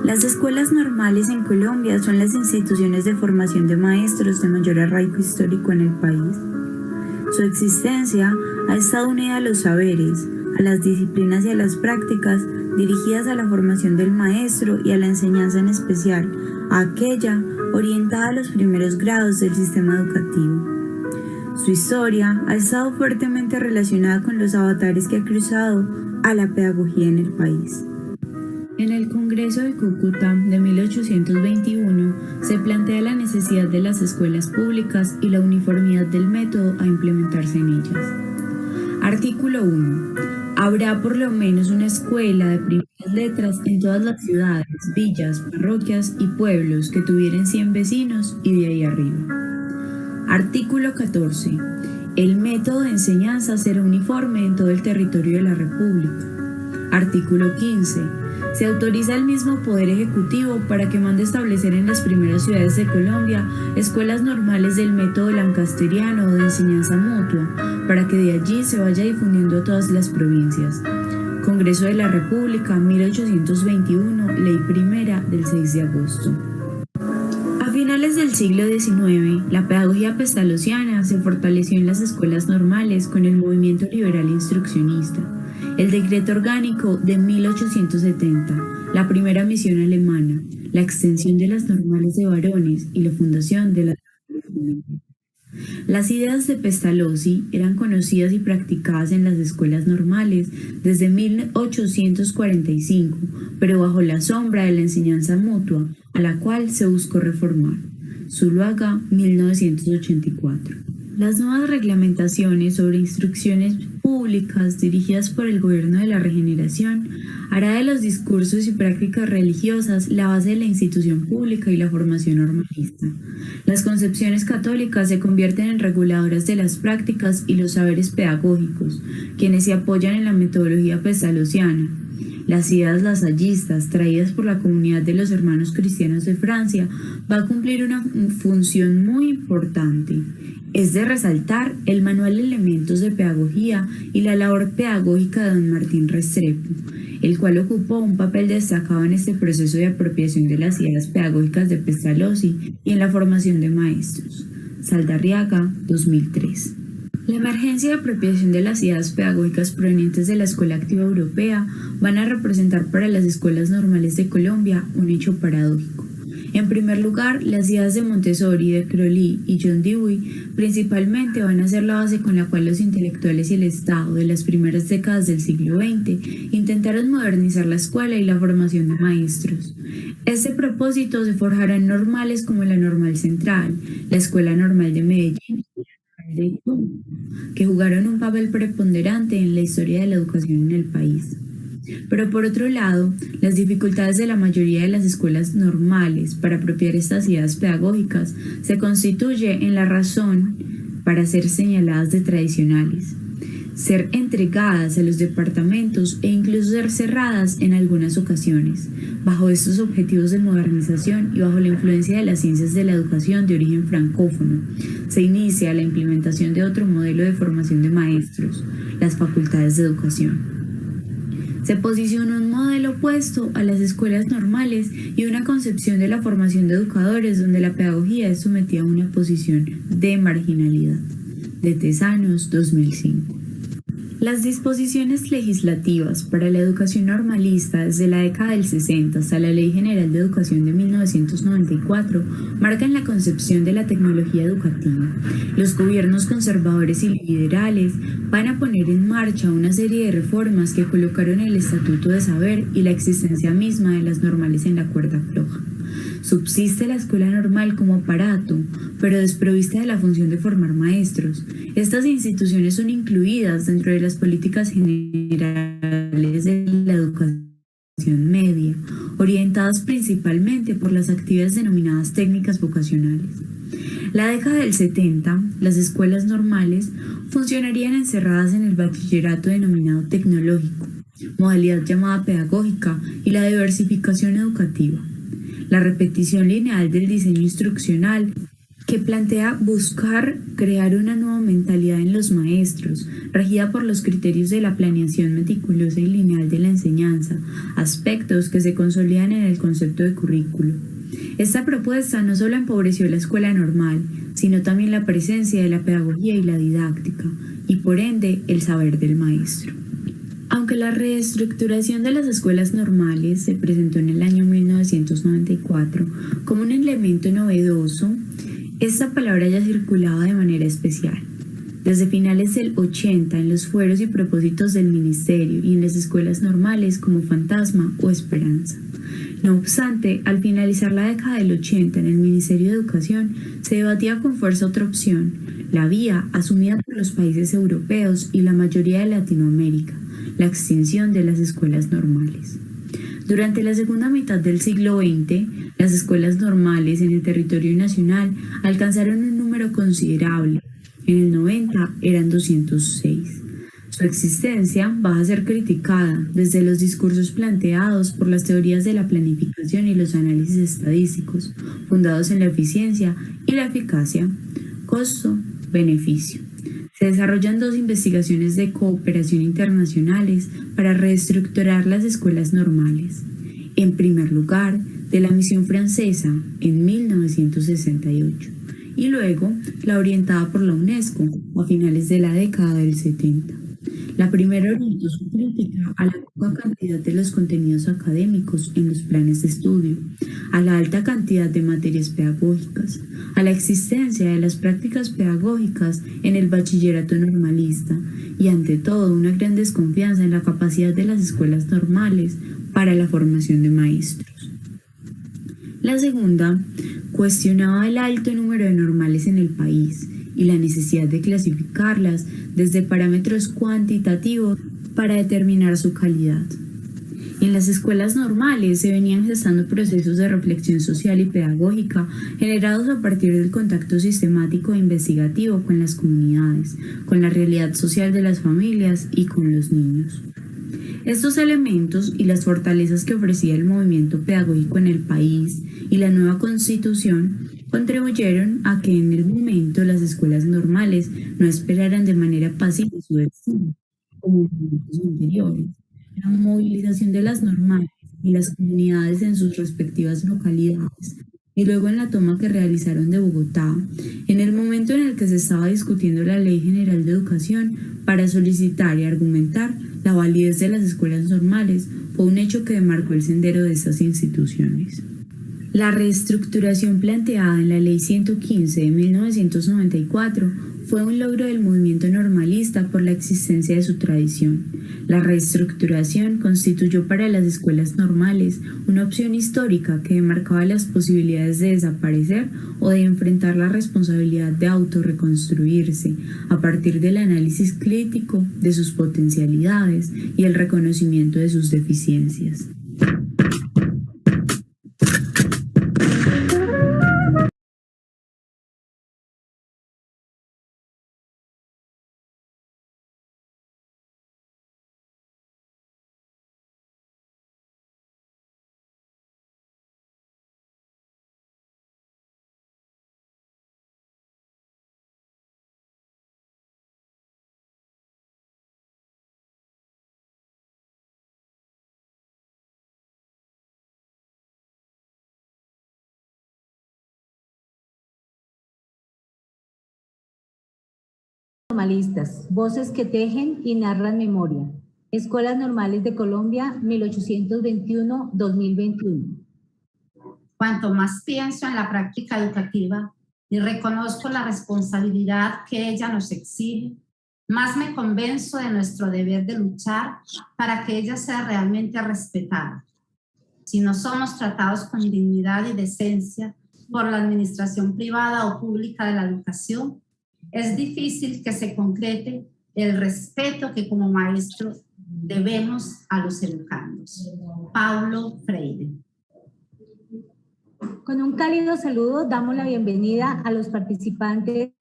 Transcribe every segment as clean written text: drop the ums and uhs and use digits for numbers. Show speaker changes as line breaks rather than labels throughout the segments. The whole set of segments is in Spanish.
Las escuelas normales en Colombia son las instituciones de formación de maestros de mayor arraigo histórico en el país. Su existencia ha estado unida a los saberes, a las disciplinas y a las prácticas dirigidas a la formación del maestro y a la enseñanza en especial, a aquella orientada a los primeros grados del sistema educativo. Su historia ha estado fuertemente relacionada con los avatares que ha cruzado a la pedagogía en el país. En el Congreso de Cúcuta de 1821 se plantea la necesidad de las escuelas públicas y la uniformidad del método a implementarse en ellas. Artículo 1. Habrá por lo menos una escuela de primeras letras en todas las ciudades, villas, parroquias y pueblos que tuvieran 100 vecinos y de ahí arriba. Artículo 14. El método de enseñanza será uniforme en todo el territorio de la República. Artículo 15. Se autoriza al mismo Poder Ejecutivo para que mande establecer en las primeras ciudades de Colombia escuelas normales del método lancasteriano o de enseñanza mutua, para que de allí se vaya difundiendo a todas las provincias. Congreso de la República, 1821, Ley Primera del 6 de agosto. A finales del siglo XIX, la pedagogía pestalozziana se fortaleció en las escuelas normales con el movimiento liberal instruccionista. El decreto orgánico de 1870, la primera misión alemana, la extensión de las normales de varones y la fundación de las normales. Las ideas de Pestalozzi eran conocidas y practicadas en las escuelas normales desde 1845, pero bajo la sombra de la enseñanza mutua, a la cual se buscó reformar. Zuluaga, 1984. Las nuevas reglamentaciones sobre instrucciones públicas dirigidas por el gobierno de la regeneración hará de los discursos y prácticas religiosas la base de la institución pública y la formación normalista. Las concepciones católicas se convierten en reguladoras de las prácticas y los saberes pedagógicos, quienes se apoyan en la metodología pestalozziana. Las ideas lasallistas, traídas por la comunidad de los hermanos cristianos de Francia, va a cumplir una función muy importante. Es de resaltar el manual de elementos de pedagogía y la labor pedagógica de don Martín Restrepo, el cual ocupó un papel destacado en este proceso de apropiación de las ideas pedagógicas de Pestalozzi y en la formación de maestros. Saldarriaga, 2003. La emergencia y apropiación de las ideas pedagógicas provenientes de la Escuela Activa Europea van a representar para las escuelas normales de Colombia un hecho paradójico. En primer lugar, las ideas de Montessori, de Crowley y John Dewey principalmente van a ser la base con la cual los intelectuales y el Estado de las primeras décadas del siglo XX intentaron modernizar la escuela y la formación de maestros. Este propósito se forjarán normales como la Normal Central, la Escuela Normal de Medellín, que jugaron un papel preponderante en la historia de la educación en el país. Pero por otro lado, las dificultades de la mayoría de las escuelas normales para apropiar estas ideas pedagógicas se constituye en la razón para ser señaladas de tradicionales, ser entregadas a los departamentos e incluso ser cerradas en algunas ocasiones. Bajo estos objetivos de modernización y bajo la influencia de las ciencias de la educación de origen francófono, se inicia la implementación de otro modelo de formación de maestros, las facultades de educación. Se posiciona un modelo opuesto a las escuelas normales y una concepción de la formación de educadores donde la pedagogía es sometida a una posición de marginalidad. De Tesanos, 2005. Las disposiciones legislativas para la educación normalista desde la década del 60 hasta la Ley General de Educación de 1994 marcan la concepción de la tecnología educativa. Los gobiernos conservadores y liberales van a poner en marcha una serie de reformas que colocaron el Estatuto de Saber y la existencia misma de las normales en la cuerda floja. Subsiste la escuela normal como aparato, pero desprovista de la función de formar maestros. Estas instituciones son incluidas dentro de las políticas generales de la educación media, orientadas principalmente por las actividades denominadas técnicas vocacionales. La década del 70, las escuelas normales funcionarían encerradas en el bachillerato denominado tecnológico, modalidad llamada pedagógica y la diversificación educativa. La repetición lineal del diseño instruccional que plantea buscar crear una nueva mentalidad en los maestros, regida por los criterios de la planeación meticulosa y lineal de la enseñanza, aspectos que se consolidan en el concepto de currículo. Esta propuesta no solo empobreció la escuela normal, sino también la presencia de la pedagogía y la didáctica, y por ende el saber del maestro. Aunque la reestructuración de las escuelas normales se presentó en el año 1994 como un elemento novedoso, esta palabra ya circulaba de manera especial. Desde finales del 80 en los fueros y propósitos del ministerio y en las escuelas normales como fantasma o esperanza. No obstante, al finalizar la década del 80 en el Ministerio de Educación se debatía con fuerza otra opción, la vía asumida por los países europeos y la mayoría de Latinoamérica, la extinción de las escuelas normales. Durante la segunda mitad del siglo XX, las escuelas normales en el territorio nacional alcanzaron un número considerable. En el 90 eran 206. Su existencia va a ser criticada desde los discursos planteados por las teorías de la planificación y los análisis estadísticos, fundados en la eficiencia y la eficacia, costo-beneficio. Se desarrollan dos investigaciones de cooperación internacionales para reestructurar las escuelas normales. En primer lugar, de la misión francesa en 1968 y luego la orientada por la UNESCO a finales de la década del 70. La primera orientó su crítica a la poca cantidad de los contenidos académicos en los planes de estudio, a la alta cantidad de materias pedagógicas, a la existencia de las prácticas pedagógicas en el bachillerato normalista y ante todo una gran desconfianza en la capacidad de las escuelas normales para la formación de maestros. La segunda cuestionaba el alto número de normales en el país y la necesidad de clasificarlas desde parámetros cuantitativos para determinar su calidad. En las escuelas normales se venían gestando procesos de reflexión social y pedagógica generados a partir del contacto sistemático e investigativo con las comunidades, con la realidad social de las familias y con los niños. Estos elementos y las fortalezas que ofrecía el movimiento pedagógico en el país y la nueva constitución contribuyeron a que en el momento las escuelas normales no esperaran de manera pasiva su destino, como en momentos anteriores. La movilización de las normales y las comunidades en sus respectivas localidades y luego en la toma que realizaron de Bogotá, en el momento en el que se estaba discutiendo la Ley General de Educación para solicitar y argumentar la validez de las escuelas normales, fue un hecho que demarcó el sendero de estas instituciones. La reestructuración planteada en la Ley 115 de 1994 fue un logro del movimiento normalista por la existencia de su tradición. La reestructuración constituyó para las escuelas normales una opción histórica que demarcaba las posibilidades de desaparecer o de enfrentar la responsabilidad de autorreconstruirse a partir del análisis crítico de sus potencialidades y el reconocimiento de sus deficiencias.
Normalistas, voces que tejen y narran memoria. Escuelas Normales de Colombia, 1821-2021.
Cuanto más pienso en la práctica educativa y reconozco la responsabilidad que ella nos exige, más me convenzo de nuestro deber de luchar para que ella sea realmente respetada. Si no somos tratados con dignidad y decencia por la administración privada o pública de la educación, es difícil que se concrete el respeto que como maestros debemos a los educandos. Paulo Freire.
Con un cálido saludo damos la bienvenida a los participantes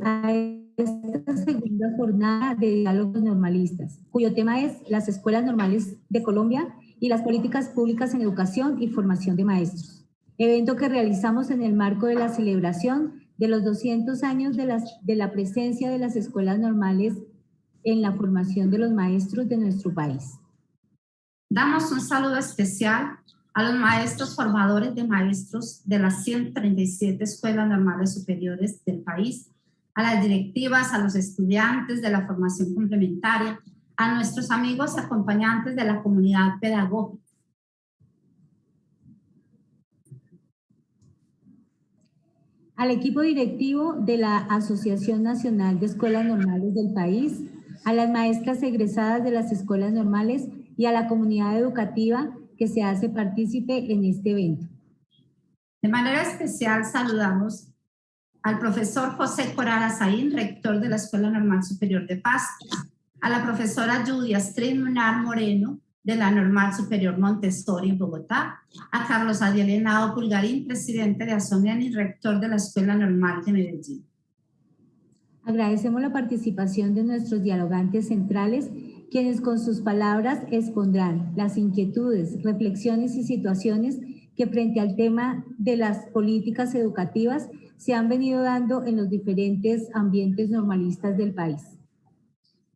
a esta segunda jornada de diálogos normalistas, cuyo tema es las escuelas normales de Colombia y las políticas públicas en educación y formación de maestros. Evento que realizamos en el marco de la celebración de los 200 años de la presencia de las escuelas normales en la formación de los maestros de nuestro país.
Damos un saludo especial a los maestros formadores de maestros de las 137 escuelas normales superiores del país, a las directivas, a los estudiantes de la formación complementaria, a nuestros amigos y acompañantes de la comunidad pedagógica.
Al equipo directivo de la Asociación Nacional de Escuelas Normales del país, a las maestras egresadas de las escuelas normales y a la comunidad educativa que se hace partícipe en este evento.
De manera especial saludamos al profesor José Coral Azaín, rector de la Escuela Normal Superior de Pasto, a la profesora Judy Astrid Munar Moreno, de la Normal Superior Montessori en Bogotá, a Carlos Adiel Henao Pulgarín, presidente de ASONEN y rector de la Escuela Normal de Medellín.
Agradecemos la participación de nuestros dialogantes centrales, quienes con sus palabras expondrán las inquietudes, reflexiones y situaciones que frente al tema de las políticas educativas se han venido dando en los diferentes ambientes normalistas del país.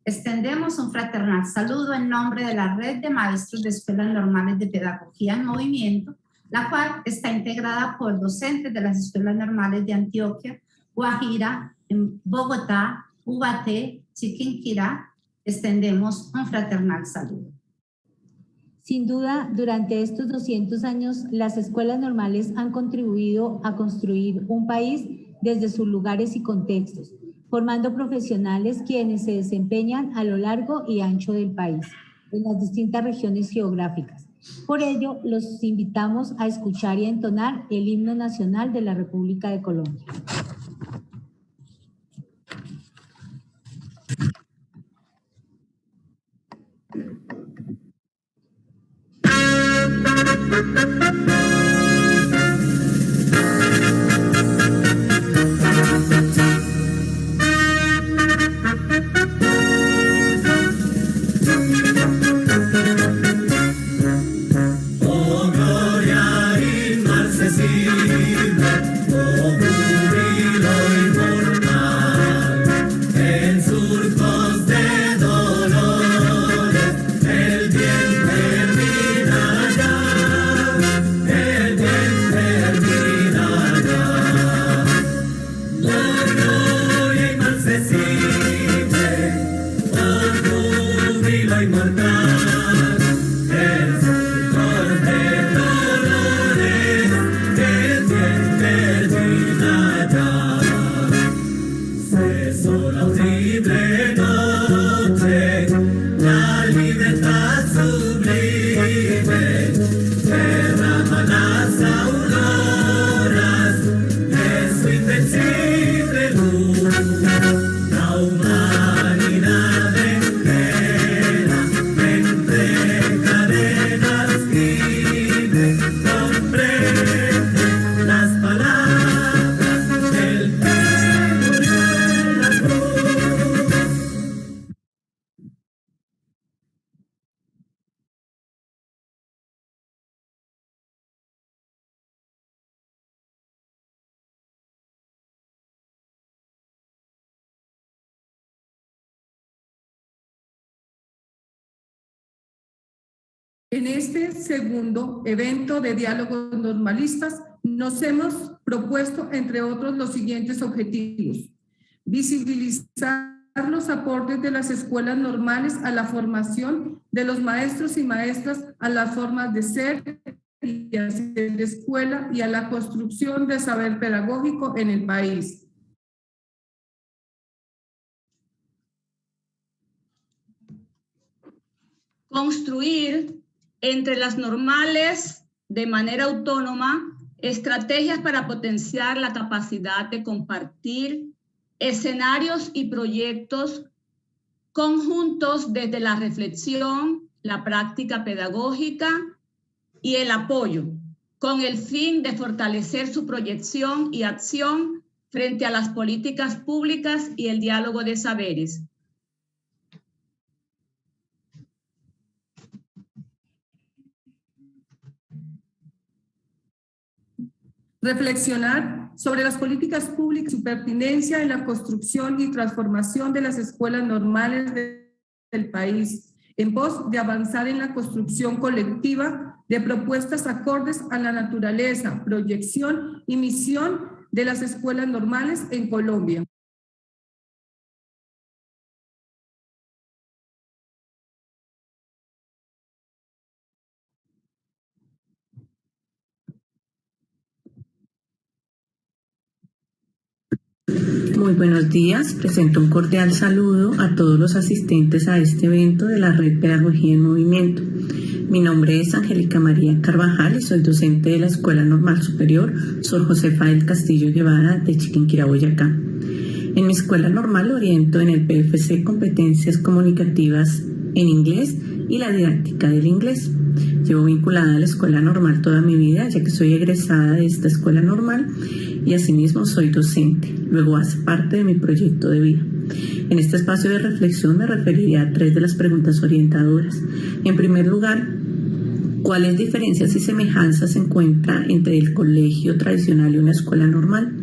Extendemos un fraternal saludo en nombre de la Red de Maestros de Escuelas Normales de Pedagogía en Movimiento, la cual está integrada por docentes de las Escuelas Normales de Antioquia, Guajira, en Bogotá, Ubaté, Chiquinquirá. Extendemos un fraternal saludo.
Sin duda, durante estos 200 años, las escuelas normales han contribuido a construir un país desde sus lugares y contextos, formando profesionales quienes se desempeñan a lo largo y ancho del país, en las distintas regiones geográficas. Por ello, los invitamos a escuchar y a entonar el himno nacional de la República de Colombia.
En este segundo evento de diálogos normalistas nos hemos propuesto, entre otros, los siguientes objetivos: visibilizar los aportes de las escuelas normales a la formación de los maestros y maestras, a las formas de ser y hacer de escuela y a la construcción de saber pedagógico en el país.
Construir entre las normales de manera autónoma estrategias para potenciar la capacidad de compartir escenarios y proyectos conjuntos desde la reflexión, la práctica pedagógica y el apoyo, con el fin de fortalecer su proyección y acción frente a las políticas públicas y el diálogo de saberes.
reflexionar sobre las políticas públicas y su pertinencia en la construcción y transformación de las escuelas normales del país, en pos de avanzar en la construcción colectiva de propuestas acordes a la naturaleza, proyección y misión de las escuelas normales en Colombia.
Muy buenos días, presento un cordial saludo a todos los asistentes a este evento de la Red Pedagogía en Movimiento. Mi nombre es Angélica María Carvajal y soy docente de la Escuela Normal Superior Sor Josefa del Castillo Guevara de Chiquinquirá, Boyacá. En mi escuela normal oriento en el PFC competencias comunicativas en inglés y la didáctica del inglés. Llevo vinculada a la escuela normal toda mi vida, ya que soy egresada de esta escuela normal y asimismo soy docente. Luego hace parte de mi proyecto de vida. En este espacio de reflexión me referiré a 3 de las preguntas orientadoras. En primer lugar, ¿cuáles diferencias y semejanzas se encuentran entre el colegio tradicional y una escuela normal?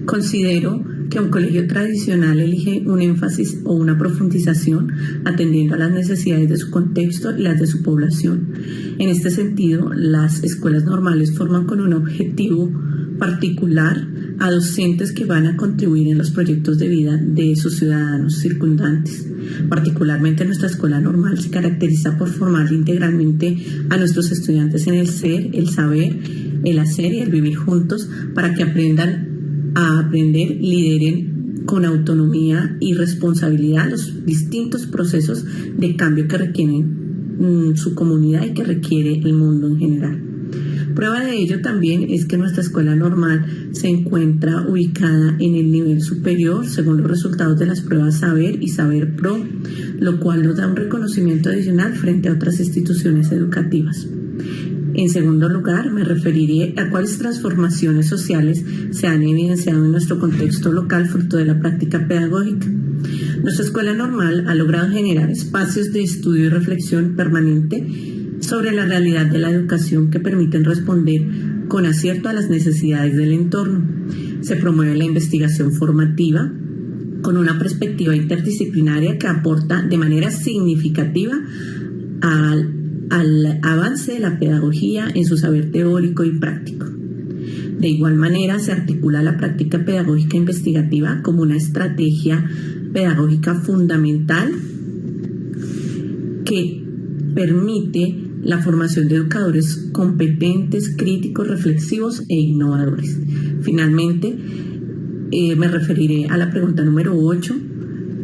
Considero que un colegio tradicional elige un énfasis o una profundización atendiendo a las necesidades de su contexto y las de su población. En este sentido, las escuelas normales forman con un objetivo particular a docentes que van a contribuir en los proyectos de vida de sus ciudadanos circundantes. Particularmente nuestra escuela normal se caracteriza por formar integralmente a nuestros estudiantes en el ser, el saber, el hacer y el vivir juntos para que aprendan a aprender, lideren con autonomía y responsabilidad los distintos procesos de cambio que requieren su comunidad y que requiere el mundo en general. Prueba de ello también es que nuestra escuela normal se encuentra ubicada en el nivel superior según los resultados de las pruebas Saber y Saber Pro, lo cual nos da un reconocimiento adicional frente a otras instituciones educativas. En segundo lugar, me referiré a cuáles transformaciones sociales se han evidenciado en nuestro contexto local fruto de la práctica pedagógica. Nuestra escuela normal ha logrado generar espacios de estudio y reflexión permanente sobre la realidad de la educación que permiten responder con acierto a las necesidades del entorno. Se promueve la investigación formativa con una perspectiva interdisciplinaria que aporta de manera significativa al avance de la pedagogía en su saber teórico y práctico. De igual manera, se articula la práctica pedagógica investigativa como una estrategia pedagógica fundamental que permite la formación de educadores competentes, críticos, reflexivos e innovadores. Finalmente, me referiré a la pregunta número 8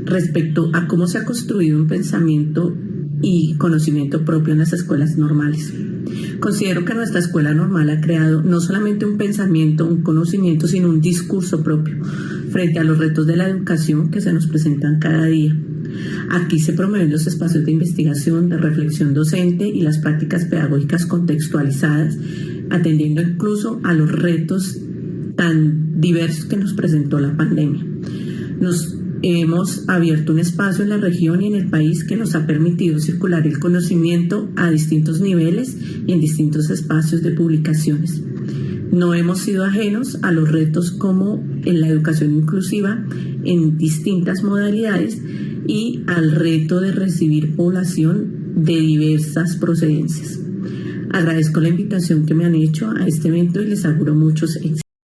respecto a cómo se ha construido un pensamiento y conocimiento propio en las escuelas normales. Considero que nuestra escuela normal ha creado no solamente un pensamiento, un conocimiento, sino un discurso propio frente a los retos de la educación que se nos presentan cada día. Aquí se promueven los espacios de investigación, de reflexión docente y las prácticas pedagógicas contextualizadas, atendiendo incluso a los retos tan diversos que nos presentó la pandemia. Nos hemos abierto un espacio en la región y en el país que nos ha permitido circular el conocimiento a distintos niveles y en distintos espacios de publicaciones. No hemos sido ajenos a los retos como en la educación inclusiva en distintas modalidades y al reto de recibir población de diversas procedencias. Agradezco la invitación que me han hecho a este evento y les auguro muchos éxitos.